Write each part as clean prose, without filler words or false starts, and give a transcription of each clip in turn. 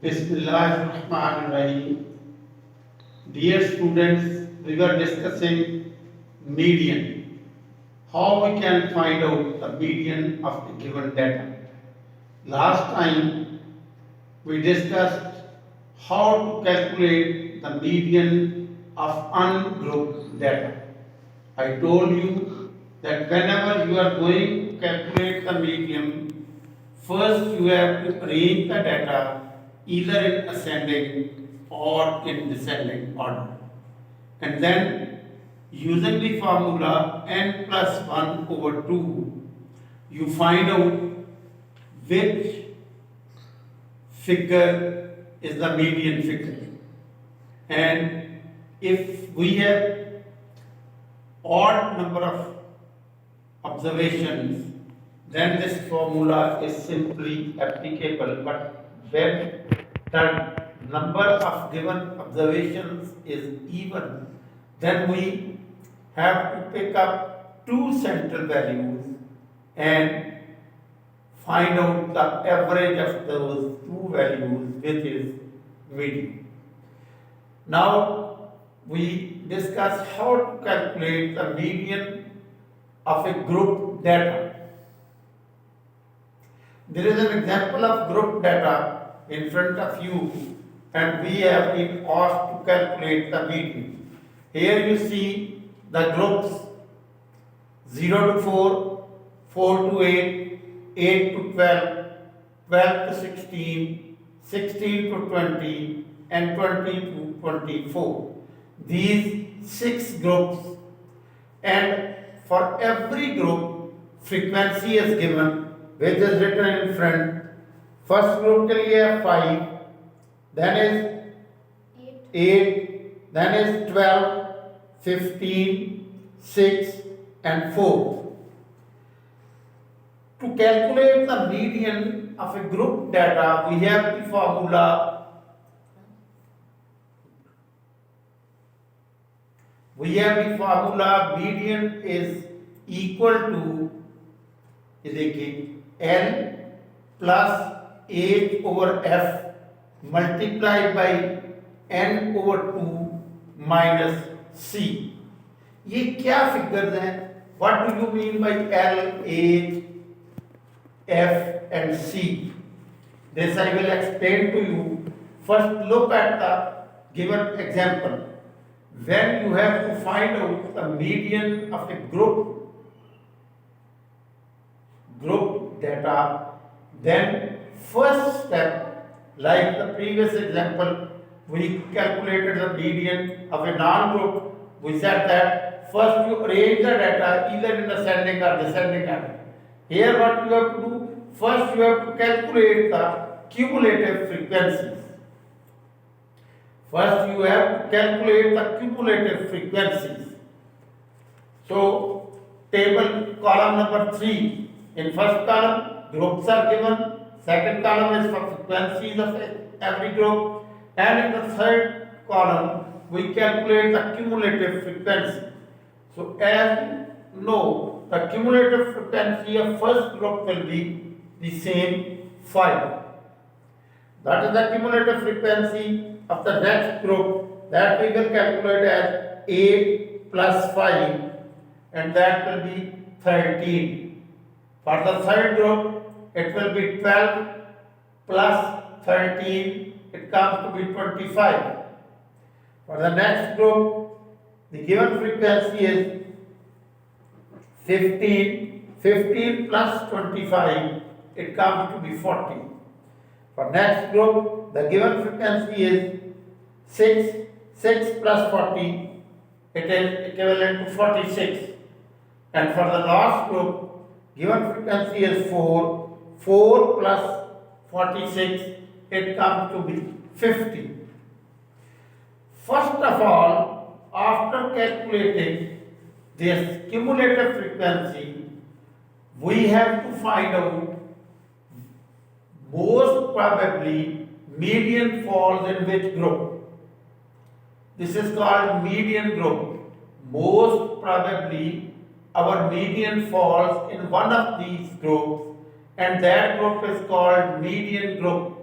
Bismillahirrahmanirrahim. Dear students, we were discussing median. How we can find out the median of the given data. Last time we discussed how to calculate the median of ungrouped data. I told you that whenever you are going to calculate the median, first you have to arrange the data either in ascending or in descending order. And then using the formula n plus 1 over 2, you find out which figure is the median figure. And if we have odd number of observations, then this formula is simply applicable. But when the number of given observations is even, then we have to pick up two central values and find out the average of those two values, which is median. Now we discuss how to calculate the median of a group data. There is an example of group data in front of you, and we have been asked to calculate the median. Here you see the groups 0 to 4, 4 to 8, 8 to 12, 12 to 16, 16 to 20, and 20 to 24. These 6 groups, and for every group frequency is given, which is written in front. First group के लिए 5, then is 8, then is 12, 15, 6 and 4. To calculate the median of a group data, we have the formula. We have the formula median is equal to L plus H over F multiplied by N over 2 minus C. ये क्या figures हैं? What do you mean by L, H, F and C? This I will explain to you. First look at the given example. When you have to find out the median of a group data, then first step, like the previous example, we calculated the median of a non-group. We said that first you arrange the data either in ascending or descending order. Here what you have to do, first you have to calculate the cumulative frequencies. First you have to calculate the cumulative frequencies. So table column number 3. In first column, groups are given. Second column is for frequencies of every group. And in the third column, we calculate the cumulative frequency. So as you know, the cumulative frequency of first group will be the same 5. That is the cumulative frequency of the next group, that we will calculate as 8 plus 5, and that will be 13. For the third group, it will be 12 plus 13, it comes to be 25. For the next group, the given frequency is 15, 15 plus 25, it comes to be 40. For next group, the given frequency is 6, 6 plus 40, it is equivalent to 46. And for the last group, given frequency is 4, 4 plus 46, it comes to be 50. First of all, after calculating this cumulative frequency, we have to find out most probably median falls in which group. This is called median group. Most probably our median falls in one of these groups, and that group is called median group.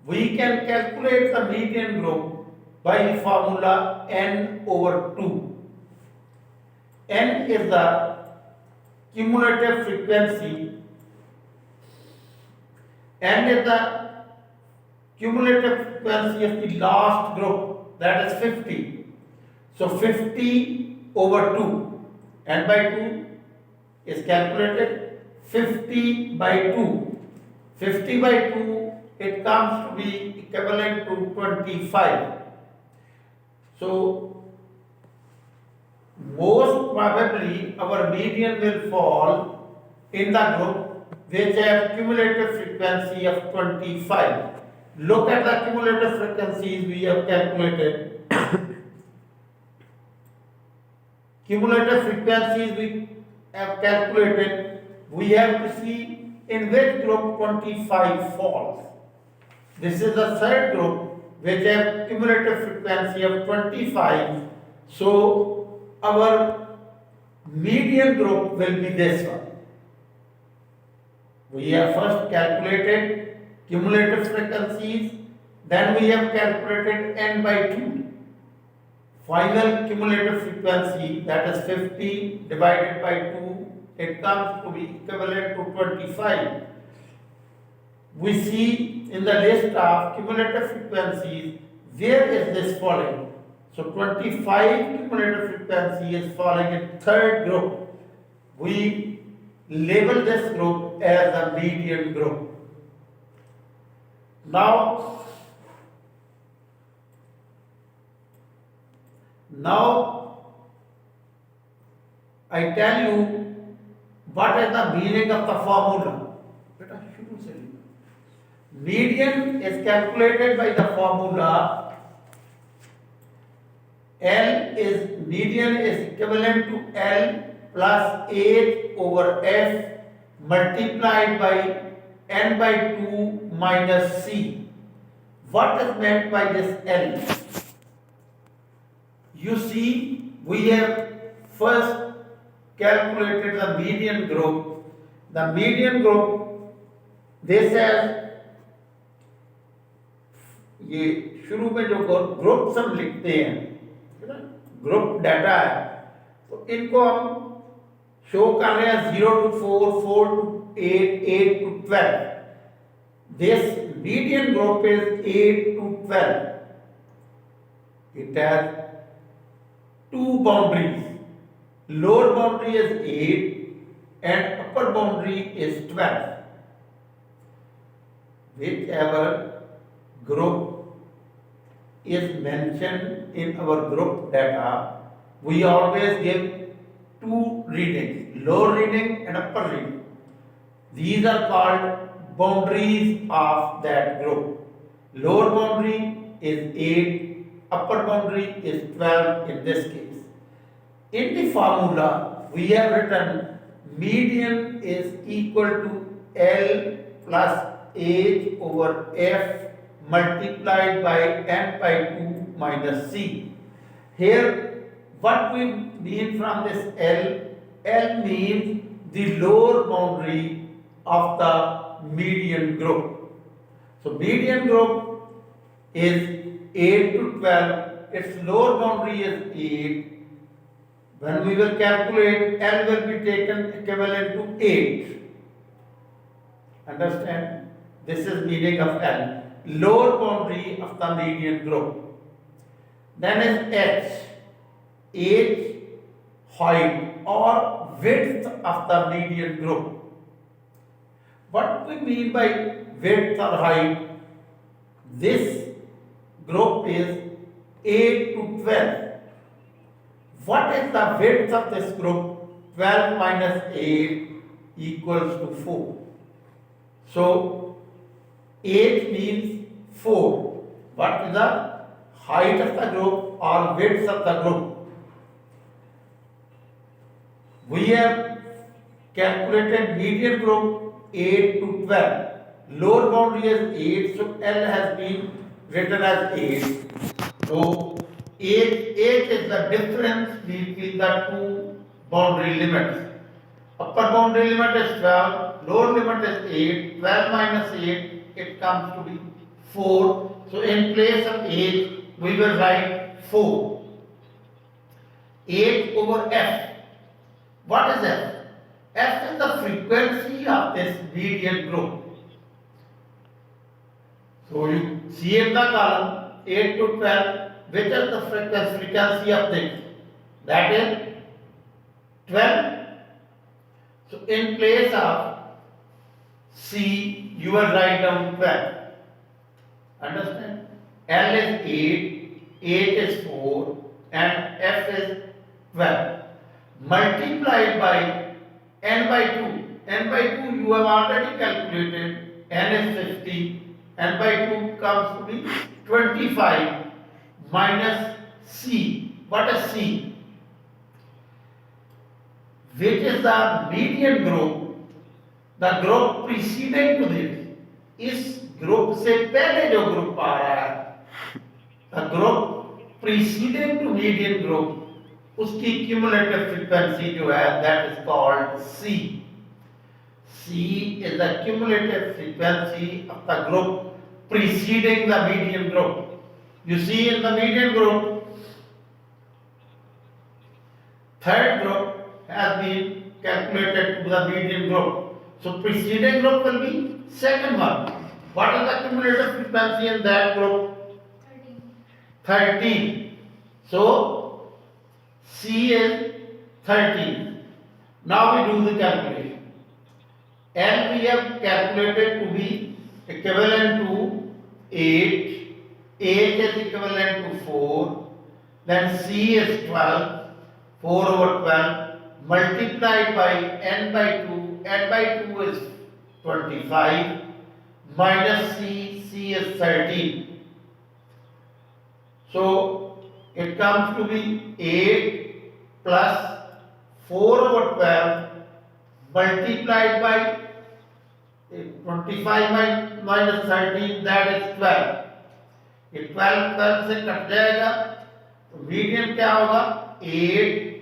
We can calculate the median group by the formula n over 2. N is the cumulative frequency. N is the cumulative frequency of the last group, that is 50. So 50 over 2. N by 2 is calculated 50 by 2. 50 by 2, it comes to be equivalent to 25. So most probably our median will fall in the group which have cumulative frequency of 25. Look at the cumulative frequencies we have calculated. Cumulative frequencies we have calculated, we have to see in which group 25 falls. This is the third group which have cumulative frequency of 25. So our median group will be this one. We have first calculated cumulative frequencies, then we have calculated n by 2. Final cumulative frequency, that is 50 divided by 2, it comes to be equivalent to 25. We see in the list of cumulative frequencies, where is this falling? So 25 cumulative frequency is falling in third group. We label this group as the median group. Now I tell you what is the meaning of the formula. Median is calculated by the formula median is equivalent to L plus H over F multiplied by n by 2 minus C. What is meant by this L? You see, we have first calculated the median group. The median group, this has ये शुरू में जो groups हम लिखते हैं, group data है, तो इनको हम शो कर रहे हैं 0 to 4, 4 to 8, 8 to 12. This median group is 8 to 12. It has two boundaries. Lower boundary is 8 and upper boundary is 12. Whichever group is mentioned in our group data, we always give two readings, lower reading and upper reading. These are called boundaries of that group. Lower boundary is 8, upper boundary is 12 in this case. In the formula, we have written median is equal to L plus H over F multiplied by n by 2 minus C. Here, what we mean from this L? L means the lower boundary of the median group. So, median group is 8 to 12, its lower boundary is 8. When we will calculate, L will be taken equivalent to 8. Understand? This is meaning of L. Lower boundary of the median group. Then is H. H, height or width of the median group. What we mean by width or height? This group is 8 to 12. What is the width of this group? 12 minus 8 equals to 4. So, 8 means 4. What is the height of the group or width of the group? We have calculated median group 8 to 12. Lower boundary is 8, so L has been written as 8. So 8 is the difference between the two boundary limits. Upper boundary limit is 12, lower limit is 8. 12 minus 8, it comes to be 4. So in place of 8, we will write 4. 8 over f. What is f? F is the frequency of this median group. So you see in the column 8 to 12, which is the frequency of this? That is 12. So in place of C, you will write down 12. Understand? L is 8, H is 4, and F is 12. Multiplied by n by 2. N by 2 you have already calculated. N is 50. N by 2 comes to be 25 minus C. What is C? Which is the median group, the group preceding to this. इस group से पहले जो group आ रहा है, the group preceding to median group, उसकी cumulative frequency जो है, that is called C. C is the cumulative frequency of the group preceding the median group. You see in the median group, third group has been calculated to the median group. So preceding group will be second one. What is the cumulative frequency in that group? 13. So C is 13. Now we do the calculation. L we have calculated to be equivalent to 8, H is equivalent to 4, then C is 12, 4 over 12, multiplied by n by 2, n by 2 is 25, minus C, C is 13. So it comes to be 8 plus 4 over 12 multiplied by 25 minus 13, that is 12. ये 12 से cut जाएगा, तो median क्या होगा? 8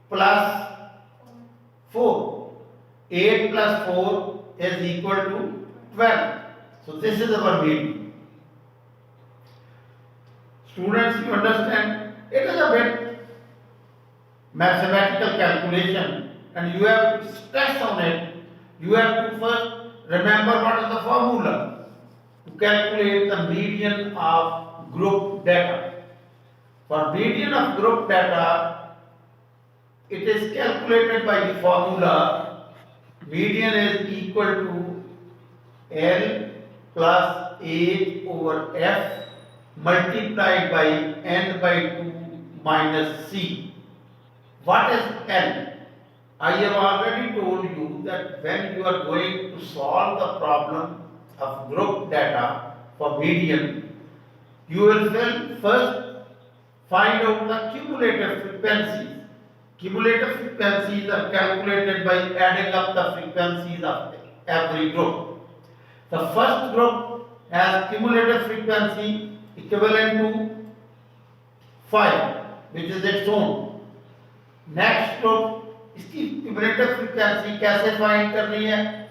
plus 4. 8 plus 4 is equal to 12. So this is our median. Students, you understand? It is a bit mathematical calculation, and you have to stress on it. You have to first remember what is the formula to calculate the median of group data. For median of group data, it is calculated by the formula median is equal to L plus 8 over F multiplied by n by 2 minus C. What is L? I have already told you that when you are going to solve the problem of group data for median, you will first find out the cumulative frequencies. Cumulative frequencies are calculated by adding up the frequencies of every group. The first group has cumulative frequency equivalent to 5, which is its own. Next group, इसकी cumulative frequency कैसे find करनी है?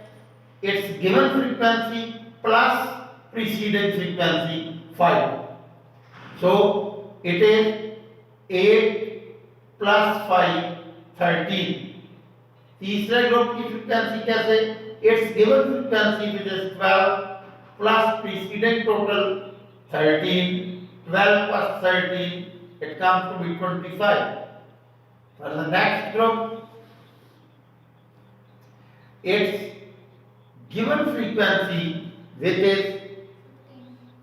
Its given frequency plus preceding frequency 5. So it is 8 plus 5, 13. तीसरे group की frequency कैसे? Its given frequency which is 12 plus preceding total 13. 12 plus 13, it comes to be 25. For the next group, its given frequency which is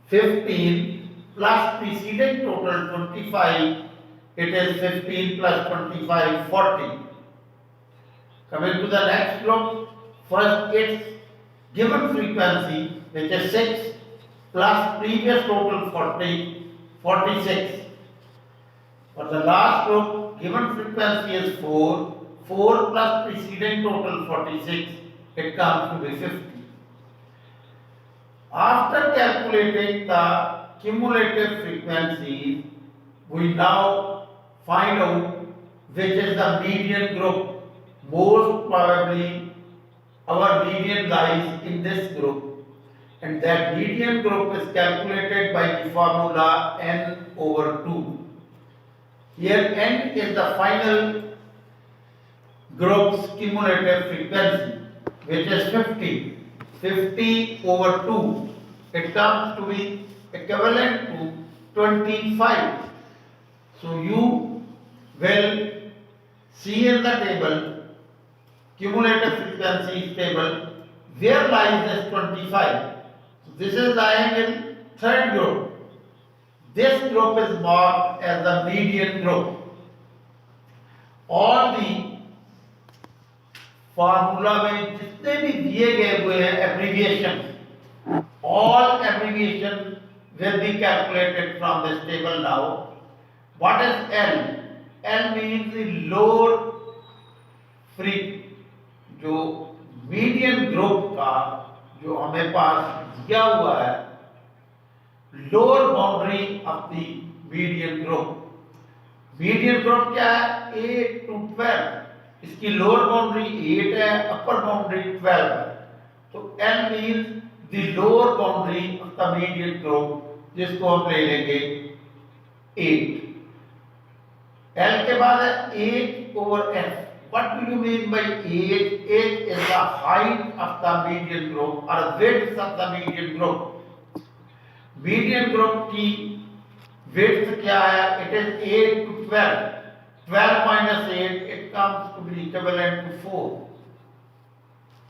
15 plus preceding total 25, it is 15 plus 25, 40. Coming to the next group, first its given frequency which is 6 plus previous total 40, 46. For the last group, given frequency is 4, 4 plus preceding total 46, it comes to be 50. After calculating the cumulative frequencies, we now find out which is the median group. Most probably our median lies in this group. and that median group is calculated by the formula n over 2. Here n is the final group's cumulative frequency, which is 50. 50 over 2, it comes to be equivalent to 25. So you will see in the table, cumulative frequency table, where lies this 25. So this is lying in third group. This group is marked as the median group. All the formula में जितने भी दिए गए हुए हैं abbreviation, all abbreviation will be calculated from this table now. What is L? L means the lower free, जो median group का जो हमें पास दिया हुआ है, lower boundary of the median group. Median group क्या है? 8 to 12. इसकी लोअर बाउंड्री 8 है, अपर बाउंड्री 12 है. तो L means the lower boundary of the median group, जिसको हम ले लेंगे 8. L के बाद है 8 over F. What do you mean by 8? 8 is the height of the median group or width of the median group. Median group की width क्या है? It is 8 to 12. 12 minus 8, it comes to be equivalent to 4.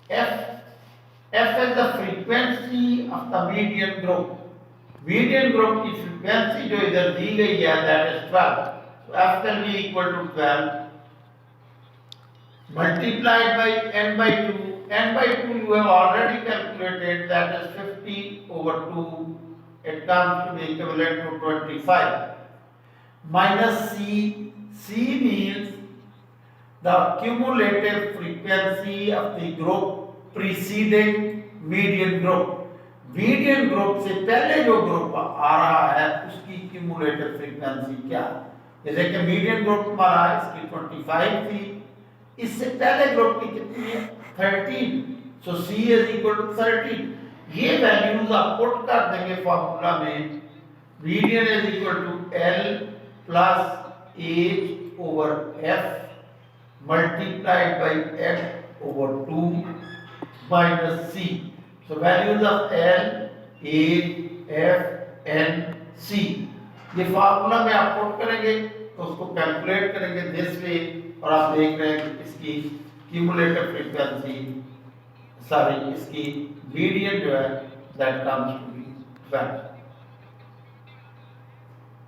F is the frequency of the median group. Median group की frequency जो इधर दी गई है, that is 12. So F can be equal to 12 multiplied by n by 2. N by 2 you have already calculated, that is 50 over 2. It comes to be equivalent to 25. Minus C. C means the cumulative frequency of the group preceding median group. Median group से पहले जो group आ रहा है उसकी cumulative frequency क्या है? जैसे कि मीडियन ग्रुप हमारा इसकी 25 थी, इससे पहले ग्रुप की कितनी है? 13. So C is equal to 13. ये वैल्यूज आप पुट कर देंगे फॉर्मूला में. Median is equal to L plus H over F multiplied by F over 2 minus C. So values of L, H, F, N, C. ये formula में आप put करेंगे तो उसको कैलकुलेट करेंगे दिस वे, और आप देख रहे हैं कि इसकी क्यूमुलेटिव फ्रीक्वेंसी, सॉरी इसकी मीडियन जो है that comes to be 12.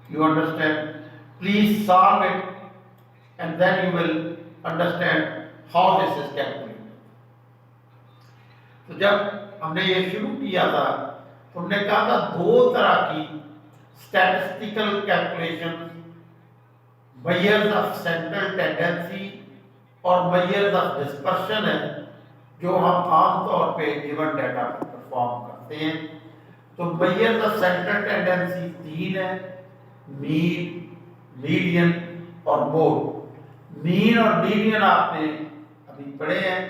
You understand? Please solve it and then you will understand how this is calculated. तो जब हमने ये शुरू किया था तो हमने कहा था दो तरह की statistical calculation, measures of central tendency और मेजर्स ऑफ डिस्पर्शन है, जो हम आमतौर पे गिवन डाटा पर परफॉर्म करते हैं. तो मेजर्स ऑफ सेंट्रल टेंडेंसी 3 है: मीन, मीडियन और मोड. मीन और मीडियन आपने अभी पढ़े हैं.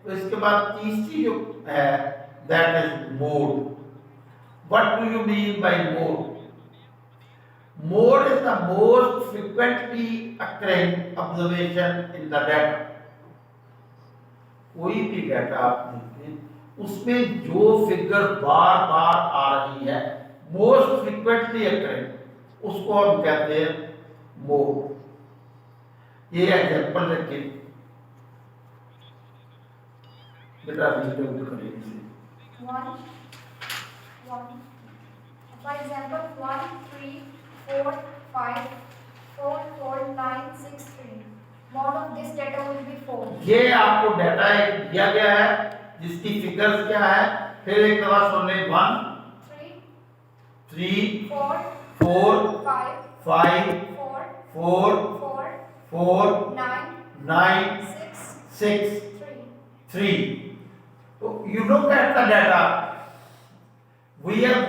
तो इसके बाद तीसरी जो है that is mode. What do you mean by mode? Mode is the most frequently occurring observation in the data. कोई भी डाटा आप देखते हैं उसमें जो फिगर बार बार आ रही है, मोस्ट फ्रीक्वेंटली अकरिंग, उसको हम कहते हैं मोड. ये एग्जांपल रखिए बेटा, रीड आउट करिए इसे. 1 For example, 1 3 4 5 4 4 9 6 3. Mod of this data will be 4. ये आपको डाटा एक दिया गया है जिसकी फिगर्स क्या है, फिर एक दफा सुन लें. 1 3 4 5 4 9 6 3. So you look at the data. We have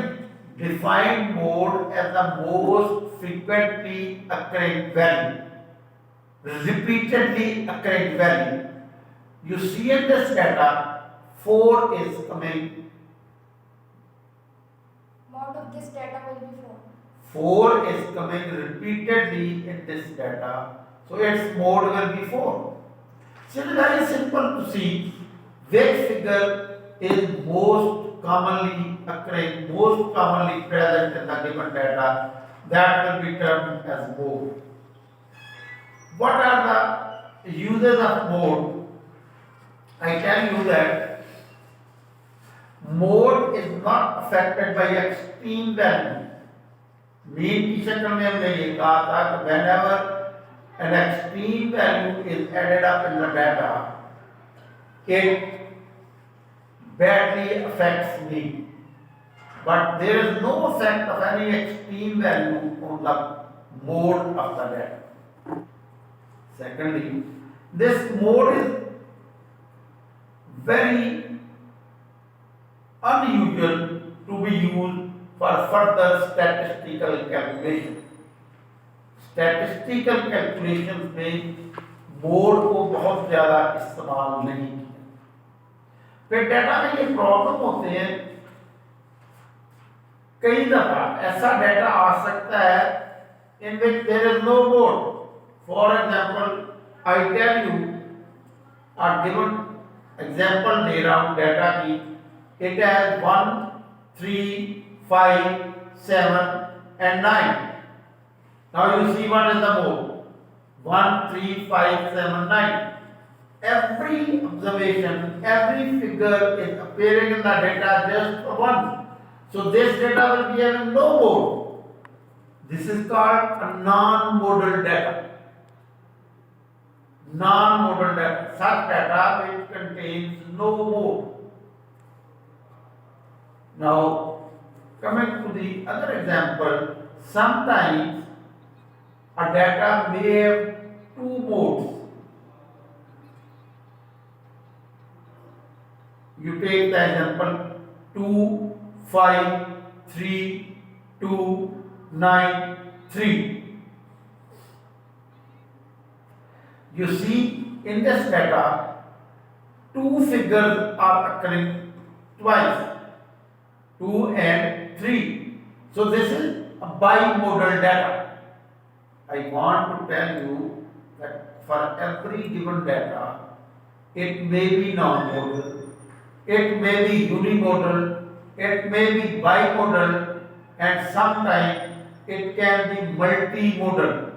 defined mode as the most frequently occurring value, repeatedly occurring value. You see in this data 4 is coming Mode of this data will be 4. 4 is coming repeatedly in this data, so its mode will be 4. So it is very simple to see which figure is most commonly occurring, most commonly present in the given data. That will be termed as mode. What are the uses of mode? I tell you that mode is not affected by extreme value. Main की शक्ल में हमने ये कहा था कि whenever an extreme value is added up in the data, it badly affects me. But there is no effect of any extreme value on the mode of the data. Secondly, this mode is very unusual to be used for further statistical calculation. Statistical calculations में mode को बहुत ज़्यादा इस्तेमाल नहीं किया। फिर data में ये प्रॉब्लम होते हैं, कई दफा ऐसा डेटा आ सकता है in which there is no mode. For example, I tell you a given example दे रहा हूँ डेटा की, it has 1, 3, 5, 7 and 9. Now you see what is the mode. 1, 3, 5, 7, 9. Every observation, every figure is appearing in the data just for once. So this data will be having no mode. This is called a non-modal data. Non-modal data. Such data which contains no mode. Now, coming to the other example, sometimes a data may have two modes. You take the example 2, 5, 3, 2, 9, 3. You see, in this data, two figures are occurring twice, 2 and 3. So this is a bimodal data. I want to tell you that for every given data, it may be non-modal, it may be unimodal, it may be bimodal, and sometimes it can be multimodal.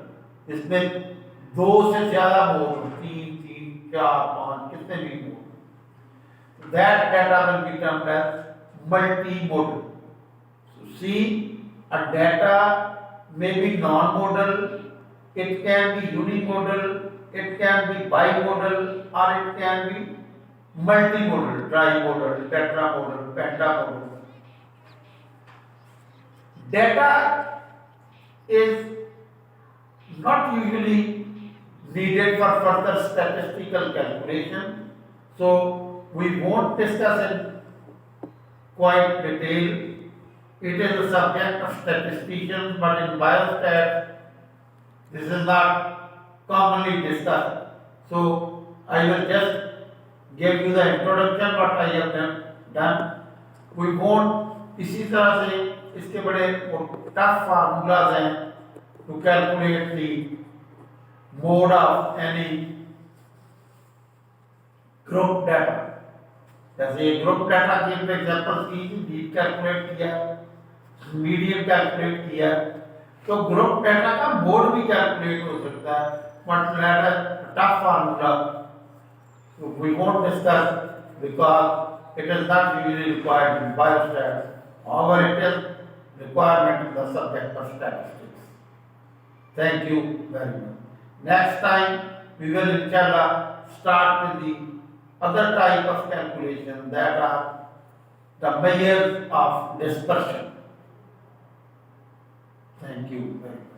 इसमें दो से ज़्यादा mode, 3, 3, 4, 5, कितने भी mode. That data will be termed as multimodal. So see, a data may be non-modal, it can be unimodal, it can be bimodal, or it can be multimodal, trimodal, tetramodal, pentamodal. Data is not usually needed for further statistical calculation, so we won't discuss in quite detail. It is the subject of statisticians, but in biostats, this is not commonly discussed. So I will just give you the introduction what I have done. We won't इसी तरह से इसके बड़े tough formulas हैं to calculate the mode of any group data. जैसे group data की example की mean calculate किया, मीडियन कैलकुलेट किया, तो ग्रुप डाटा का मोड भी कैलकुलेट हो सकता है, but let us tough formula we won't discuss because it is not usually required in biostats. However, it is requirement in the subject of statistics. Thank you very much. Next time we will inshallah start with the other type of calculation, that are the measures of dispersion. Thank you very much.